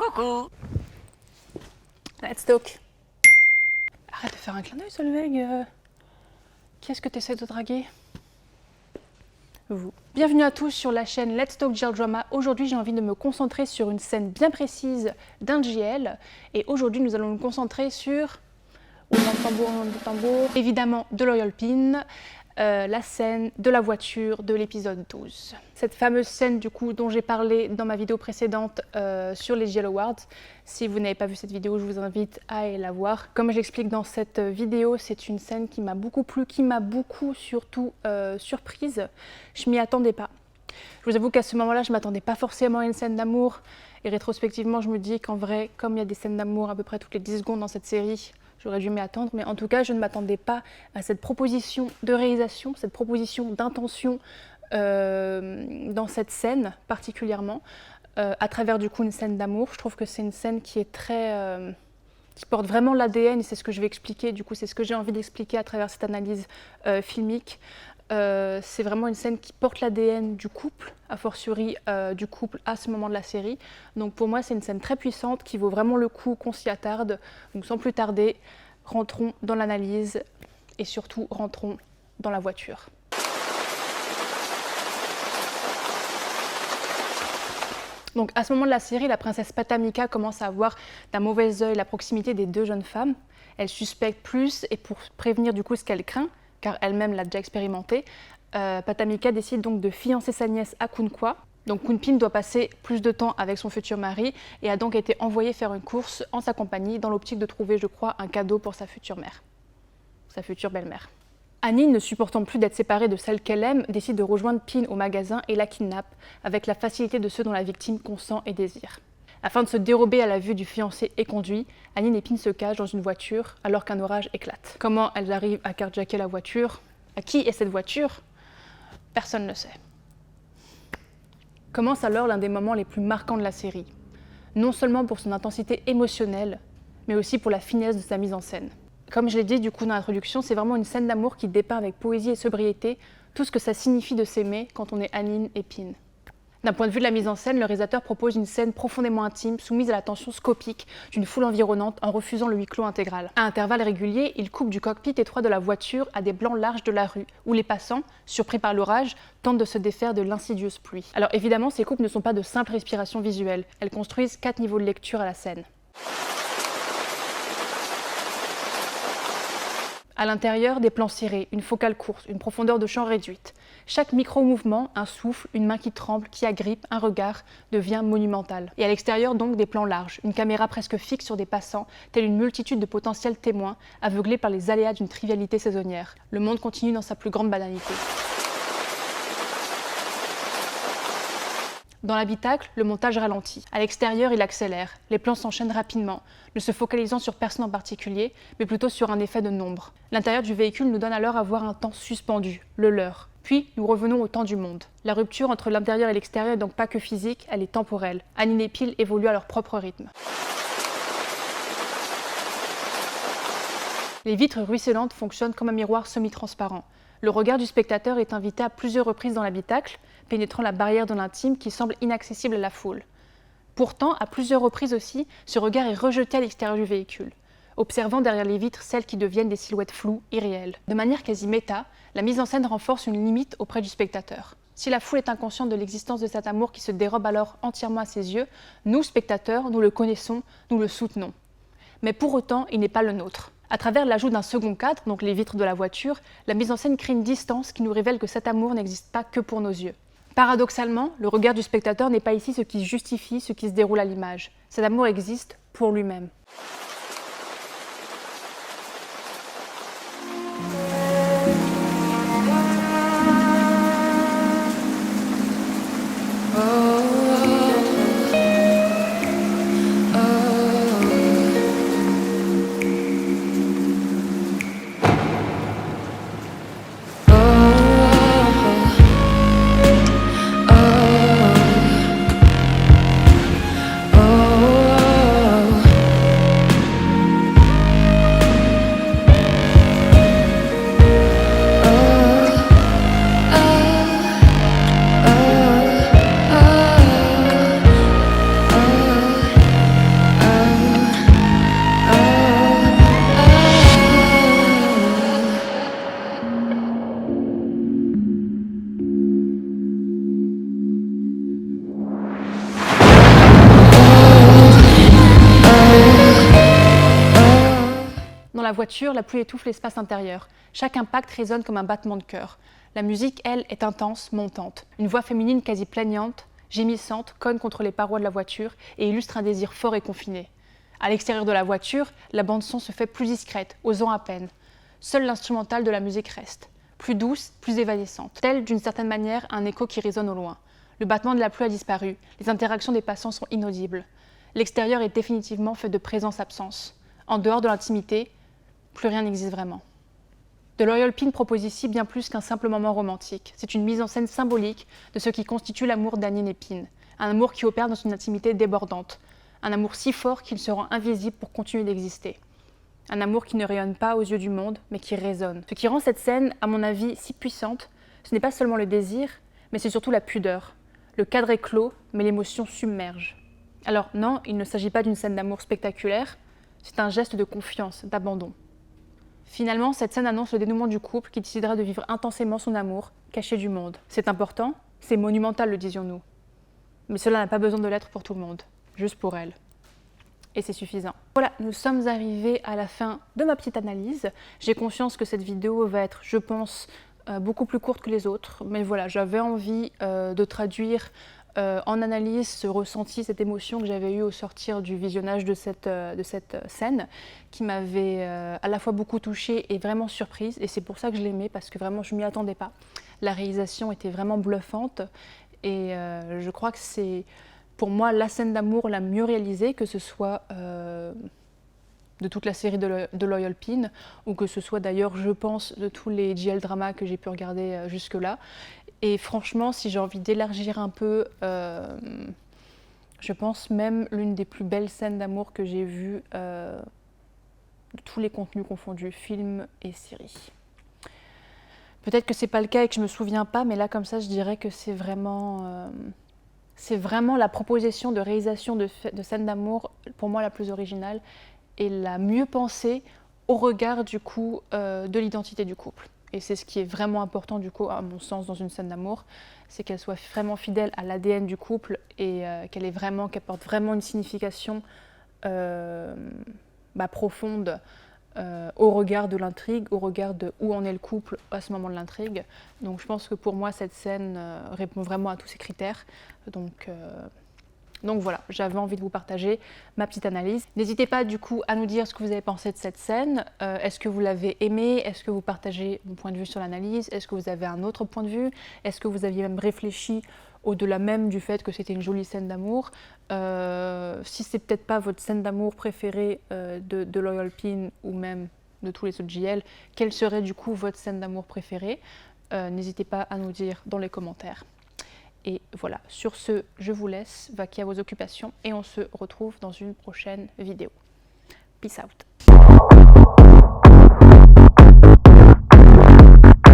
Coucou. Let's talk. Arrête de faire un clin d'œil, Solveig. Qui est-ce que tu essaies de draguer? Vous. Bienvenue à tous sur la chaîne Let's Talk GL Drama. Aujourd'hui, j'ai envie de me concentrer sur une scène bien précise d'un GL. Et aujourd'hui, nous allons nous concentrer sur... roulement de tambour, évidemment de Loyal Pin, la scène de la voiture de l'épisode 12. Cette fameuse scène du coup dont j'ai parlé dans ma vidéo précédente sur les GL Awards. Si vous n'avez pas vu cette vidéo, je vous invite à aller la voir. Comme j'explique dans cette vidéo, c'est une scène qui m'a beaucoup plu, qui m'a beaucoup surtout surprise. Je m'y attendais pas. Je vous avoue qu'à ce moment-là, je ne m'attendais pas forcément à une scène d'amour. Et rétrospectivement, je me dis qu'en vrai, comme il y a des scènes d'amour à peu près toutes les 10 secondes dans cette série, j'aurais dû m'y attendre. Mais en tout cas, je ne m'attendais pas à cette proposition de réalisation, cette proposition d'intention dans cette scène particulièrement, à travers du coup une scène d'amour. Je trouve que c'est une scène qui est très... qui porte vraiment l'ADN, et c'est ce que je vais expliquer. Du coup, c'est ce que j'ai envie d'expliquer à travers cette analyse filmique. C'est vraiment une scène qui porte l'ADN du couple, a fortiori du couple à ce moment de la série. Donc pour moi, c'est une scène très puissante qui vaut vraiment le coup qu'on s'y attarde. Donc sans plus tarder, rentrons dans l'analyse et surtout rentrons dans la voiture. Donc à ce moment de la série, la princesse Patamika commence à avoir d'un mauvais œil la proximité des deux jeunes femmes. Elle suspecte plus, et pour prévenir du coup ce qu'elle craint, car elle-même l'a déjà expérimenté, Patamika décide donc de fiancer sa nièce à Kunkwa. Donc Kunpin doit passer plus de temps avec son futur mari et a donc été envoyé faire une course en sa compagnie dans l'optique de trouver, je crois, un cadeau pour sa future mère, sa future belle-mère. Annie, ne supportant plus d'être séparée de celle qu'elle aime, décide de rejoindre Pin au magasin et la kidnappe, avec la facilité de ceux dont la victime consent et désire. Afin de se dérober à la vue du fiancé et conduit, Annie et Pin se cachent dans une voiture alors qu'un orage éclate. Comment elles arrivent à carjacker la voiture? À qui est cette voiture? Personne ne sait. Commence alors l'un des moments les plus marquants de la série. Non seulement pour son intensité émotionnelle, mais aussi pour la finesse de sa mise en scène. Comme je l'ai dit du coup dans l'introduction, c'est vraiment une scène d'amour qui dépeint avec poésie et sobriété tout ce que ça signifie de s'aimer quand on est Annie et Pin. D'un point de vue de la mise en scène, le réalisateur propose une scène profondément intime, soumise à l'attention scopique d'une foule environnante en refusant le huis clos intégral. À intervalles réguliers, il coupe du cockpit étroit de la voiture à des blancs larges de la rue, où les passants, surpris par l'orage, tentent de se défaire de l'insidieuse pluie. Alors évidemment, ces coupes ne sont pas de simples respirations visuelles, elles construisent 4 niveaux de lecture à la scène. À l'intérieur, des plans serrés, une focale courte, une profondeur de champ réduite. Chaque micro-mouvement, un souffle, une main qui tremble, qui agrippe, un regard, devient monumental. Et à l'extérieur, donc, des plans larges, une caméra presque fixe sur des passants, telle une multitude de potentiels témoins, aveuglés par les aléas d'une trivialité saisonnière. Le monde continue dans sa plus grande banalité. Dans l'habitacle, le montage ralentit. À l'extérieur, il accélère. Les plans s'enchaînent rapidement, ne se focalisant sur personne en particulier, mais plutôt sur un effet de nombre. L'intérieur du véhicule nous donne alors à voir un temps suspendu, le leur. Puis, nous revenons au temps du monde. La rupture entre l'intérieur et l'extérieur est donc pas que physique, elle est temporelle. Annie et Pin évoluent à leur propre rythme. Les vitres ruisselantes fonctionnent comme un miroir semi-transparent. Le regard du spectateur est invité à plusieurs reprises dans l'habitacle, pénétrant la barrière de l'intime qui semble inaccessible à la foule. Pourtant, à plusieurs reprises aussi, ce regard est rejeté à l'extérieur du véhicule, observant derrière les vitres celles qui deviennent des silhouettes floues, irréelles. De manière quasi méta, la mise en scène renforce une limite auprès du spectateur. Si la foule est inconsciente de l'existence de cet amour qui se dérobe alors entièrement à ses yeux, nous, spectateurs, nous le connaissons, nous le soutenons. Mais pour autant, il n'est pas le nôtre. À travers l'ajout d'un second cadre, donc les vitres de la voiture, la mise en scène crée une distance qui nous révèle que cet amour n'existe pas que pour nos yeux. Paradoxalement, le regard du spectateur n'est pas ici ce qui justifie ce qui se déroule à l'image. Cet amour existe pour lui-même. la voiture, la pluie étouffe l'espace intérieur. Chaque impact résonne comme un battement de cœur. La musique, elle, est intense, montante. Une voix féminine quasi plaignante, gémissante, cogne contre les parois de la voiture et illustre un désir fort et confiné. À l'extérieur de la voiture, la bande-son se fait plus discrète, osant à peine. Seul l'instrumental de la musique reste, plus douce, plus évanescente, tel d'une certaine manière un écho qui résonne au loin. Le battement de la pluie a disparu, les interactions des passants sont inaudibles. L'extérieur est définitivement fait de présence-absence. En dehors de l'intimité, plus rien n'existe vraiment. The Loyal Pin propose ici bien plus qu'un simple moment romantique. C'est une mise en scène symbolique de ce qui constitue l'amour d'Anine et Pin. Un amour qui opère dans une intimité débordante. Un amour si fort qu'il se rend invisible pour continuer d'exister. Un amour qui ne rayonne pas aux yeux du monde, mais qui résonne. Ce qui rend cette scène, à mon avis, si puissante, ce n'est pas seulement le désir, mais c'est surtout la pudeur. Le cadre est clos, mais l'émotion submerge. Alors non, il ne s'agit pas d'une scène d'amour spectaculaire, c'est un geste de confiance, d'abandon. Finalement, cette scène annonce le dénouement du couple qui décidera de vivre intensément son amour, caché du monde. C'est important, c'est monumental, le disions-nous. Mais cela n'a pas besoin de l'être pour tout le monde, juste pour elle. Et c'est suffisant. Voilà, nous sommes arrivés à la fin de ma petite analyse. J'ai conscience que cette vidéo va être, je pense, beaucoup plus courte que les autres. Mais voilà, j'avais envie de traduire en analyse ce ressenti, cette émotion que j'avais eue au sortir du visionnage de cette scène, qui m'avait à la fois beaucoup touchée et vraiment surprise. Et c'est pour ça que je l'aimais, parce que vraiment je ne m'y attendais pas. La réalisation était vraiment bluffante et je crois que c'est pour moi la scène d'amour la mieux réalisée, que ce soit de toute la série de Loyal Pin, ou que ce soit d'ailleurs, je pense, de tous les JL dramas que j'ai pu regarder jusque-là. Et franchement, si j'ai envie d'élargir un peu, je pense même l'une des plus belles scènes d'amour que j'ai vues de tous les contenus confondus, films et séries. Peut-être que c'est pas le cas et que je me souviens pas, mais là comme ça je dirais que c'est vraiment la proposition de réalisation de scènes d'amour pour moi la plus originale et la mieux pensée au regard du coup de l'identité du couple. Et c'est ce qui est vraiment important du coup à mon sens dans une scène d'amour, c'est qu'elle soit vraiment fidèle à l'ADN du couple et qu'elle porte vraiment une signification profonde au regard de l'intrigue, au regard de où en est le couple à ce moment de l'intrigue. Donc je pense que pour moi cette scène répond vraiment à tous ces critères. Donc voilà, j'avais envie de vous partager ma petite analyse. N'hésitez pas du coup à nous dire ce que vous avez pensé de cette scène. Est-ce que vous l'avez aimée? Est-ce que vous partagez mon point de vue sur l'analyse? Est-ce que vous avez un autre point de vue? Est-ce que vous aviez même réfléchi au-delà même du fait que c'était une jolie scène d'amour? Si c'est peut-être pas votre scène d'amour préférée de Loyal Pin ou même de tous les autres JL, quelle serait du coup votre scène d'amour préférée? N'hésitez pas à nous dire dans les commentaires. Et voilà, sur ce, je vous laisse vaquer à vos occupations et on se retrouve dans une prochaine vidéo. Peace out.